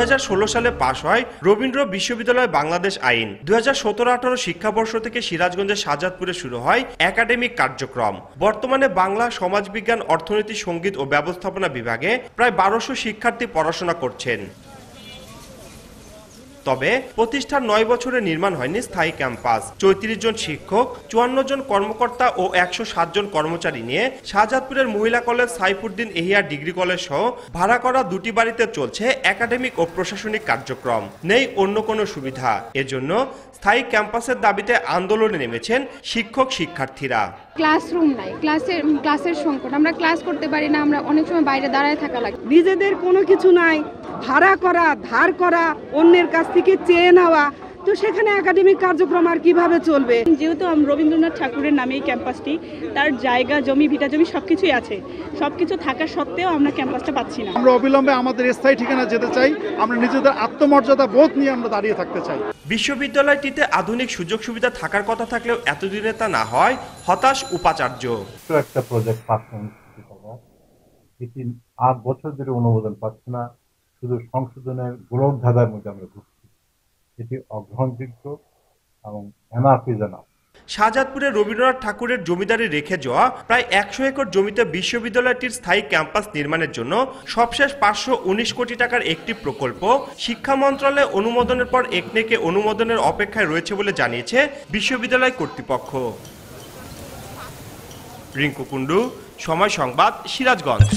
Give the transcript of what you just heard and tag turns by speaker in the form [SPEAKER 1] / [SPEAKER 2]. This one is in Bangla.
[SPEAKER 1] 2016 সালে পাশ হয় রবীন্দ্র বিশ্ববিদ্যালয় বাংলাদেশ আইন। 2017-18 শিক্ষাবর্ষ থেকে সিরাজগঞ্জের শাহজাদপুরে শুরু হয় একাডেমিক কার্যক্রম। বর্তমানে বাংলা, সমাজবিজ্ঞান, অর্থনীতি, সঙ্গীত ও ব্যবস্থাপনা বিভাগে প্রায় 1200 শিক্ষার্থী পড়াশোনা করছেন। তবে প্রতিষ্ঠার 9 বছরে নির্মাণ হয়নি স্থায়ী ক্যাম্পাস। 34 জন শিক্ষক, 54 জন কর্মকর্তা ও 107 জন কর্মচারী নিয়ে শাহজাদপুরের মহিলা college, Saifuddin Yahya degree college সহ ভাড়া করা দুটি বাড়িতে চলছে একাডেমিক ও প্রশাসনিক কার্যক্রম। নেই অন্য কোনো সুবিধা। এজন্য স্থায়ী ক্যাম্পাসের দাবিতে আন্দোলনে নেমেছেন শিক্ষক শিক্ষার্থীরা।
[SPEAKER 2] ক্লাসরুম নাই, ক্লাসের সংকট, আমরা ক্লাস করতে পারি না, আমরা অনেক সময় বাইরে দাঁড়ায় থাকা লাগে।
[SPEAKER 3] নিজেদের কোনো কিছু নাই, ভাড়া করা, ধার করা, অন্যের কাছ থেকে চেয়ে নেওয়া, তো সেখানে একাডেমিক কার্যক্রম আর কিভাবে চলবে?
[SPEAKER 4] যেহেতু রবীন্দ্রনাথ ঠাকুরের নামে এই ক্যাম্পাসটি, তার জায়গা, জমি, ভিটা জমি সবকিছুই আছে, সবকিছু থাকা সত্ত্বেও আমরা ক্যাম্পাসটা পাচ্ছি না।
[SPEAKER 5] আমরা অবিলম্বে আমাদের স্থায়ী ঠিকানা যেতে চাই। আমরা নিজেদের আত্মমর্যাদা বোধ নিয়ে আমরা দাঁড়িয়ে থাকতে চাই।
[SPEAKER 1] বিশ্ববিদ্যালয়টিতে আধুনিক সুযোগ সুবিধা থাকার কথা থাকলেও এতদিনে তা না হয় হতাশ উপাচার্য।
[SPEAKER 6] একটা প্রজেক্ট পাচ্ছেন 8 বছর ধরে অনুমোদন পাচ্ছে না, শুধু সংশোধনের গোলক ধাঁধার মধ্যে আমরা ঘুরছি। এটি অগ্রহণযোগ্য এবং
[SPEAKER 1] শাহজাদপুরে রবীন্দ্রনাথ ঠাকুরের জমিদারি রেখে যাওয়া প্রায় 100 একর জমিতে বিশ্ববিদ্যালয়টির স্থায়ী ক্যাম্পাস নির্মাণের জন্য সবশেষ 519 কোটি টাকার একটি প্রকল্প শিক্ষা মন্ত্রণালয়ে অনুমোদনের পর একনেকে অনুমোদনের অপেক্ষায় রয়েছে বলে জানিয়েছে বিশ্ববিদ্যালয় কর্তৃপক্ষ। রিঙ্কু কুন্ডু, সময় সংবাদ, সিরাজগঞ্জ।